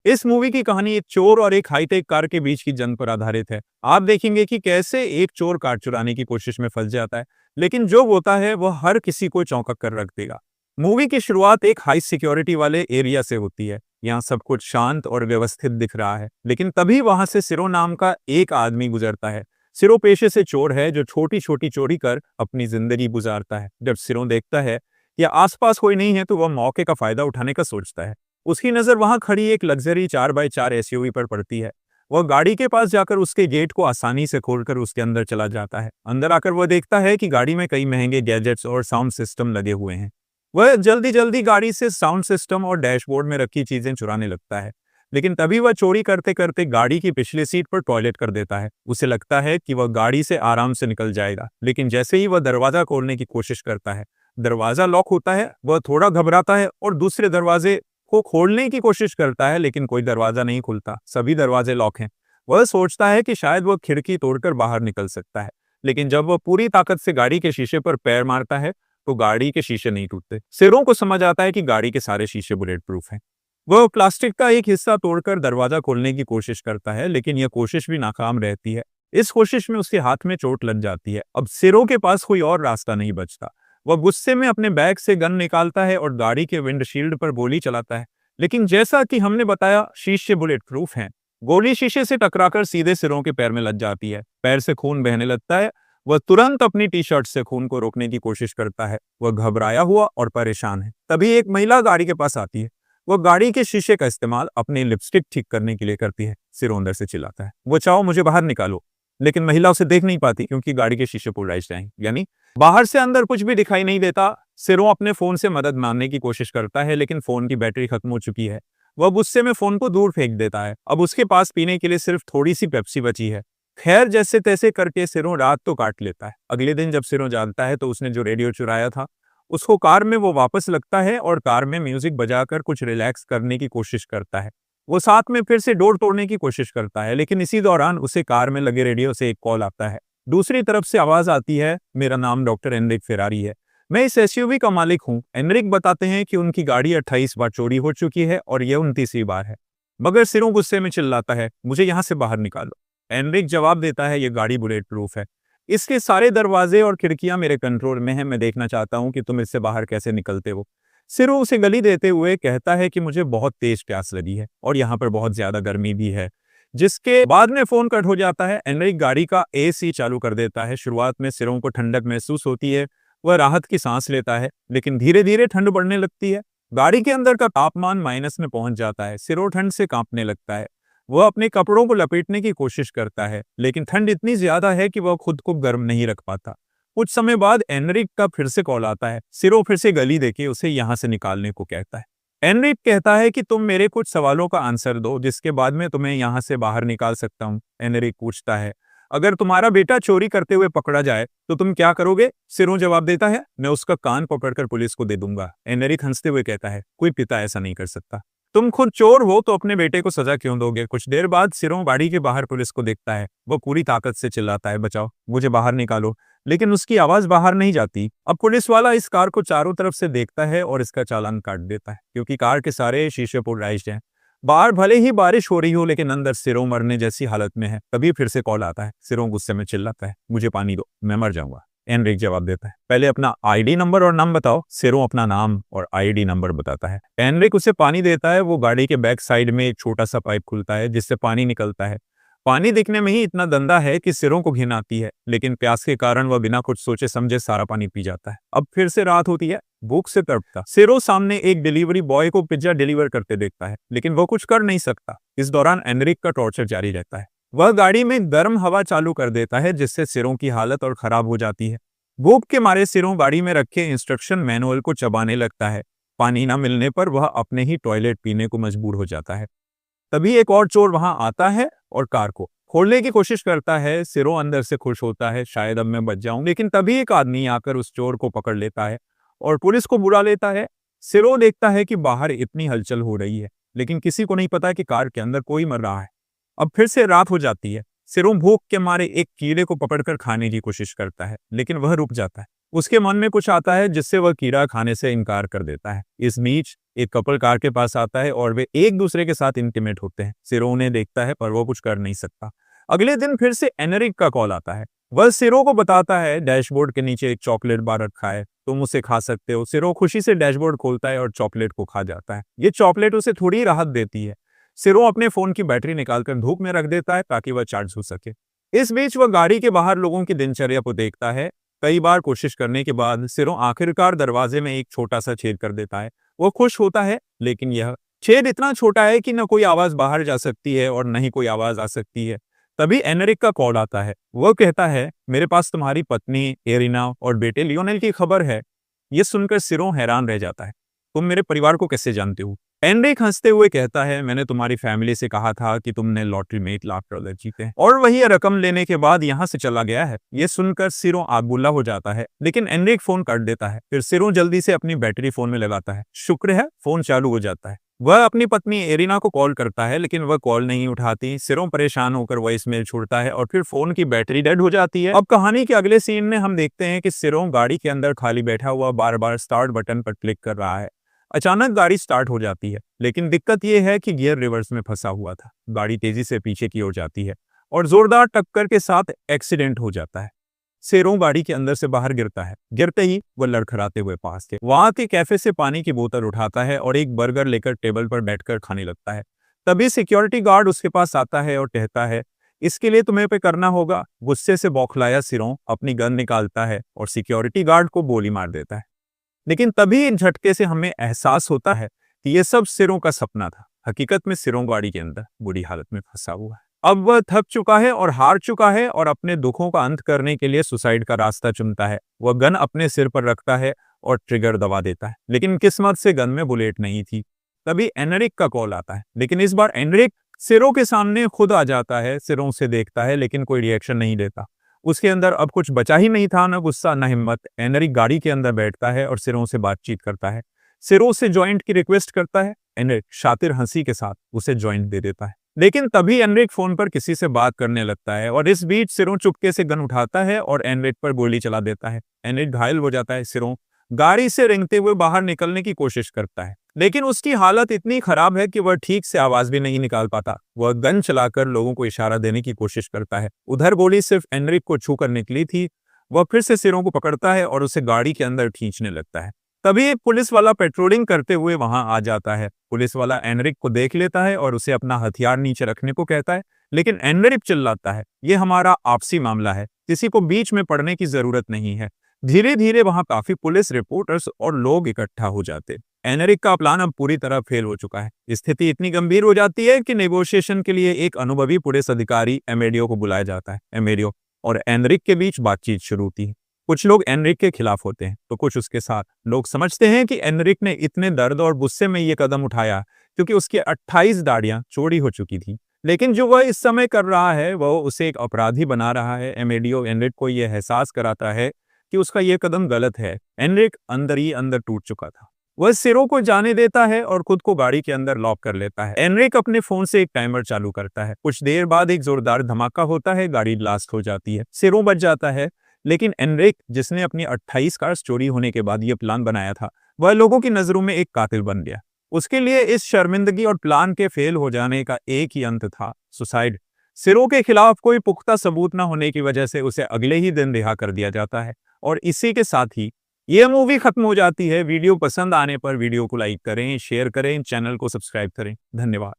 इस मूवी की कहानी एक चोर और एक हाईटेक कार के बीच की जंग पर आधारित है। आप देखेंगे कि कैसे एक चोर कार चुराने की कोशिश में फंस जाता है, लेकिन जो होता है वह हर किसी को चौंका कर रख देगा। मूवी की शुरुआत एक हाई सिक्योरिटी वाले एरिया से होती है। यहाँ सब कुछ शांत और व्यवस्थित दिख रहा है, लेकिन तभी वहां से सिरो नाम का एक आदमी गुजरता है। सिरो पेशे से चोर है जो छोटी छोटी चोरी कर अपनी जिंदगी गुजारता है। जब सिरो देखता है या आसपास कोई नहीं है तो वह मौके का फायदा उठाने का सोचता है। उसकी नजर वहां खड़ी एक लग्जरी 4x4 एसयूवी पर पड़ती है। वह गाड़ी के पास जाकर उसके गेट को आसानी से खोलकर उसके अंदर चला जाता है। अंदर आकर वह देखता है कि गाड़ी में कई महंगे गैजेट्स और साउंड सिस्टम लगे हुए हैं। वह जल्दी जल्दी गाड़ी से साउंड सिस्टम और डैशबोर्ड में रखी चीजें चुराने लगता है, लेकिन तभी वह चोरी करते करते गाड़ी की पिछली सीट पर टॉयलेट कर देता है। उसे लगता है कि वह गाड़ी से आराम से निकल जाएगा, लेकिन जैसे ही वह दरवाजा खोलने की कोशिश करता है, दरवाजा लॉक होता है। वह थोड़ा घबराता है और दूसरे दरवाजे को खोलने की कोशिश करता है, लेकिन कोई दरवाजा नहीं खुलता, सभी दरवाजे लॉक हैं। वह सोचता है कि शायद वह खिड़की तोड़कर बाहर निकल सकता है, लेकिन जब वह पूरी ताकत से गाड़ी के शीशे पर पैर मारता है तो गाड़ी के शीशे नहीं टूटते। सिरों को समझ आता है कि गाड़ी के सारे शीशे बुलेट प्रूफ हैं। वह प्लास्टिक का एक हिस्सा तोड़कर दरवाजा खोलने की कोशिश करता है, लेकिन यह कोशिश भी नाकाम रहती है। इस कोशिश में उसके हाथ में चोट लग जाती है। अब सिरों के पास कोई और रास्ता नहीं बचता। वह गुस्से में अपने बैग से गन निकालता है और गाड़ी के विंडशील्ड पर गोली चलाता है, लेकिन जैसा कि हमने बताया शीशे बुलेट प्रूफ हैं। गोली शीशे से टकराकर सीधे सिरों के पैर में लग जाती है। पैर से खून बहने लगता है। वह तुरंत अपनी टी शर्ट से खून को रोकने की कोशिश करता है। वह घबराया हुआ और परेशान है। तभी एक महिला गाड़ी के पास आती है। वह गाड़ी के शीशे का इस्तेमाल अपनी लिपस्टिक ठीक करने के लिए करती है। सिरो अंदर से चिल्लाता है, वो चाहो मुझे बाहर निकालो, लेकिन महिला उसे देख नहीं पाती क्योंकि गाड़ी के शीशे पोलराइज्ड हैं, यानी बाहर से अंदर कुछ भी दिखाई नहीं देता। सिरो अपने फोन से मदद मांगने की कोशिश करता है, लेकिन फोन की बैटरी खत्म हो चुकी है। वह गुस्से में फोन को दूर फेंक देता है। अब उसके पास पीने के लिए सिर्फ थोड़ी सी पेप्सी बची है। खैर, जैसे तैसे करके सिरो रात तो काट लेता है। अगले दिन जब सिरो जानता है तो उसने जो रेडियो चुराया था उसको कार में वो वापस लगता है और कार में म्यूजिक बजाकर कुछ रिलैक्स करने की कोशिश करता है। वो साथ में फिर से डोर तोड़ने की कोशिश करता है, लेकिन इसी दौरान उसे कार में लगे रेडियो से एक कॉल आता है। दूसरी तरफ से आवाज आती है, मेरा नाम डॉक्टर एनरिक फेरारी है, मैं इस एसयूवी का मालिक हूँ। एनरिक बताते हैं कि उनकी गाड़ी 28 बार चोरी हो चुकी है और यह 29वीं बार है। मगर सिरो गुस्से में चिल्लाता है, मुझे यहाँ से बाहर निकालो। एनरिक जवाब देता है, यह गाड़ी बुलेट प्रूफ है, इसके सारे दरवाजे और खिड़कियां मेरे कंट्रोल में हैं। मैं देखना चाहता हूं कि तुम इससे बाहर कैसे निकलते हो। सिरो उसे गली देते हुए कहता है कि मुझे बहुत तेज प्यास लगी है और यहाँ पर बहुत ज्यादा गर्मी भी है। जिसके बाद में फोन कट हो जाता है। एनरिक गाड़ी का एसी चालू कर देता है। शुरुआत में सिरो को ठंडक महसूस होती है। वह राहत की सांस लेता है, लेकिन धीरे धीरे ठंड बढ़ने लगती है। गाड़ी के अंदर का तापमान माइनस में पहुंच जाता है। सिरो ठंड से कांपने लगता है। वह अपने कपड़ों को लपेटने की कोशिश करता है, लेकिन ठंड इतनी ज्यादा है कि वह खुद को गर्म नहीं रख पाता। कुछ समय बाद एनरिक का फिर से कॉल आता है। सिरो फिर से गली देके उसे यहाँ से निकालने को कहता है। एनरिक कहता है कि तुम मेरे कुछ सवालों का आंसर दो, जिसके बाद मैं तुम्हें यहाँ से बाहर निकाल सकता हूँ। एनरिक पूछता है, अगर तुम्हारा बेटा चोरी करते हुए पकड़ा जाए तो तुम क्या करोगे? सिरो जवाब देता है, मैं उसका कान पकड़कर पुलिस को दे दूंगा। एनरिक हंसते हुए कहता है, कोई पिता ऐसा नहीं कर सकता। तुम खुद चोर हो तो अपने बेटे को सजा क्यों दोगे? कुछ देर बाद सिरो गाड़ी के बाहर पुलिस को देखता है। वो पूरी ताकत से चिल्लाता है, बचाओ, मुझे बाहर निकालो, लेकिन उसकी आवाज बाहर नहीं जाती। अब पुलिस वाला इस कार को चारों तरफ से देखता है और इसका चालान काट देता है, क्योंकि कार के सारे शीशे पोलराइज्ड हैं। बाहर भले ही बारिश हो रही हो, लेकिन अंदर सिरो मरने जैसी हालत में है। तभी फिर से कॉल आता है। सिरो गुस्से में चिल्लाता है, मुझे पानी दो, मैं मर जाऊंगा। एनरिक जवाब देता है, पहले अपना आईडी नंबर और नाम बताओ। सिरो अपना नाम और आईडी नंबर बताता है। एनरिक उसे पानी देता है। वो गाड़ी के बैक साइड में एक छोटा सा पाइप खुलता है जिससे पानी निकलता है। पानी दिखने में ही इतना गंदा है कि सिरो को घिन आती है, लेकिन प्यास के कारण वह बिना कुछ सोचे समझे सारा पानी पी जाता है। अब फिर से रात होती है। भूख से तड़पता सिरो सामने एक डिलीवरी बॉय को पिज्जा डिलीवर करते देखता है, लेकिन वो कुछ कर नहीं सकता। इस दौरान एनरिक का टॉर्चर जारी रहता है। वह गाड़ी में गर्म हवा चालू कर देता है, जिससे सिरो की हालत और खराब हो जाती है। भूख के मारे सिरो गाड़ी में रखे इंस्ट्रक्शन मैनुअल को चबाने लगता है। पानी न मिलने पर वह अपने ही टॉयलेट पीने को मजबूर हो जाता है। तभी एक और चोर वहां आता है और कार को खोलने की कोशिश करता है। सिरो अंदर से खुश होता है, शायद अब मैं बच जाऊं, लेकिन तभी एक आदमी आकर उस चोर को पकड़ लेता है और पुलिस को बुला लेता है। सिरो देखता है कि बाहर इतनी हलचल हो रही है, लेकिन किसी को नहीं पता कि कार के अंदर कोई मर रहा है। अब फिर से रात हो जाती है। सिरो भूख के मारे एक कीड़े को पकड़कर खाने की कोशिश करता है, लेकिन वह रुक जाता है। उसके मन में कुछ आता है जिससे वह कीड़ा खाने से इनकार कर देता है। इस बीच एक कपल कार के पास आता है और वे एक दूसरे के साथ इंटीमेट होते हैं। सिरो उन्हें देखता है पर वो कुछ कर नहीं सकता। अगले दिन फिर से एनरिक का कॉल आता है। वह सिरो को बताता है डैशबोर्ड के नीचे एक चॉकलेट बार रखा है, तुम उसे खा सकते हो। सिरो खुशी से डैशबोर्ड खोलता है और चॉकलेट को खा जाता है। ये चॉकलेट उसे थोड़ी राहत देती है। सिरो अपने फोन की बैटरी निकालकर धूप में रख देता है ताकि वह चार्ज हो सके। इस बीच वह गाड़ी के बाहर लोगों की दिनचर्या को देखता है। कई बार कोशिश करने के बाद सिरो आखिरकार दरवाजे में एक छोटा सा छेद कर देता है। वो खुश होता है, लेकिन यह छेद इतना छोटा है कि न कोई आवाज बाहर जा सकती है और न ही कोई आवाज आ सकती है। तभी एनरिक का कॉल आता है। वह कहता है, मेरे पास तुम्हारी पत्नी एरिना और बेटे लियोनेल की खबर है। यह सुनकर सिरो हैरान रह जाता है। तुम मेरे परिवार को कैसे जानते हो? एनरिक हंसते हुए कहता है, मैंने तुम्हारी फैमिली से कहा था कि तुमने लॉटरी में $1 लाख जीते हैं और वही रकम लेने के बाद यहाँ से चला गया है। ये सुनकर सिरो आगबुल्ला हो जाता है, लेकिन एनरिक फोन काट देता है। फिर सिरो जल्दी से अपनी बैटरी फोन में लगाता है। शुक्र है, फोन चालू हो जाता है। वह अपनी पत्नी एरिना को कॉल करता है, लेकिन वह कॉल नहीं उठाती। सिरो परेशान होकर वॉइसमेल छोड़ता है और फिर फोन की बैटरी डेड हो जाती है। अब कहानी के अगले सीन में हम देखते हैं कि सिरो गाड़ी के अंदर खाली बैठा हुआ बार बार स्टार्ट बटन पर क्लिक कर रहा है। अचानक गाड़ी स्टार्ट हो जाती है, लेकिन दिक्कत यह है कि गियर रिवर्स में फंसा हुआ था। गाड़ी तेजी से पीछे की ओर जाती है और जोरदार टक्कर के साथ एक्सीडेंट हो जाता है। सिरो गाड़ी के अंदर से बाहर गिरता है। गिरते ही वह लड़खड़ाते हुए पास के वहां के कैफे से पानी की बोतल उठाता है और एक बर्गर लेकर टेबल पर बैठकर खाने लगता है। तभी सिक्योरिटी गार्ड उसके पास आता है और कहता है, इसके लिए तुम्हें पे करना होगा। गुस्से से बौखलाया सिरो अपनी गन निकालता है और सिक्योरिटी गार्ड को गोली मार देता है। लेकिन तभी इन झटके से हमें एहसास होता है कि यह सब सिरो का सपना था। हकीकत में सिरो गाड़ी के अंदर बुरी हालत में फंसा हुआ है। अब वह थक चुका है और हार चुका है और अपने दुखों का अंत करने के लिए सुसाइड का रास्ता चुनता है। वह गन अपने सिर पर रखता है और ट्रिगर दबा देता है, लेकिन किस्मत से गन में बुलेट नहीं थी। तभी एनरिक का कॉल आता है, लेकिन इस बार एनरिक सिरो के सामने खुद आ जाता है। सिरो उसे देखता है, लेकिन कोई रिएक्शन नहीं देता। उसके अंदर अब कुछ बचा ही नहीं था, न गुस्सा न हिम्मत। एनरिक गाड़ी के अंदर बैठता है और सिरो से बातचीत करता है। सिरो से जॉइंट की रिक्वेस्ट करता है। एनरिक शातिर हंसी के साथ उसे जॉइंट दे देता है, लेकिन तभी एनरिक फोन पर किसी से बात करने लगता है और इस बीच सिरो चुपके से गन उठाता है और एनरिक पर गोली चला देता है। एनरिक घायल हो जाता है। सिरो गाड़ी से रेंगते हुए बाहर निकलने की कोशिश करता है, लेकिन उसकी हालत इतनी खराब है कि वह ठीक से आवाज भी नहीं निकाल पाता। वह गन चलाकर लोगों को इशारा देने की कोशिश करता है। उधर गोली सिर्फ एनरिक को छूकर निकली थी। वह फिर से सिरो को पकड़ता है और उसे गाड़ी के अंदर खींचने लगता है। तभी एक पुलिस वाला पेट्रोलिंग करते हुए वहां आ जाता है। पुलिस वाला एनरिक को देख लेता है और उसे अपना हथियार नीचे रखने को कहता है, लेकिन एनरिक चिल्लाता है, यह हमारा आपसी मामला है, किसी को बीच में पड़ने की जरूरत नहीं है। धीरे धीरे वहां काफी पुलिस, रिपोर्टर्स और लोग इकट्ठा हो जाते। एनरिक का प्लान अब पूरी तरह फेल हो चुका है। स्थिति इतनी गंभीर हो जाती है कि नेगोशिएशन के लिए एक अनुभवी पुलिस अधिकारी एमेडियो को बुलाया जाता है। एमेडियो और एनरिक के बीच बातचीत शुरू होती है। कुछ लोग एनरिक के खिलाफ होते हैं तो कुछ उसके साथ। लोग समझते हैं कि एनरिक ने इतने दर्द और गुस्से में यह कदम उठाया क्योंकि उसकी 28 दाढ़ियां चौड़ी हो चुकी थी, लेकिन जो वह इस समय कर रहा है वह उसे एक अपराधी बना रहा है। एमेडियो एनरिक को यह एहसास कराता है कि उसका यह कदम गलत है। एनरिक अंदर ही अंदर टूट चुका था। वह सिरो को जाने देता है और खुद को गाड़ी के अंदर लॉक कर लेता है। एनरिक अपने फोन से एक टाइमर चालू करता है। कुछ देर बाद एक जोरदार धमाका होता है, गाड़ी ब्लास्ट हो जाती है। सिरो बच जाता है, लेकिन एनरिक, जिसने अपनी 28 कार्स चोरी होने के बाद यह प्लान बनाया था, वह लोगों की नजरों में एक कातिल बन गया। उसके लिए इस शर्मिंदगी और प्लान के फेल हो जाने का एक ही अंत था, सुसाइड। सिरो के खिलाफ कोई पुख्ता सबूत न होने की वजह से उसे अगले ही दिन रिहा कर दिया जाता है और इसी के साथ ही यह मूवी खत्म हो जाती है। वीडियो पसंद आने पर वीडियो को लाइक करें, शेयर करें, चैनल को सब्सक्राइब करें। धन्यवाद।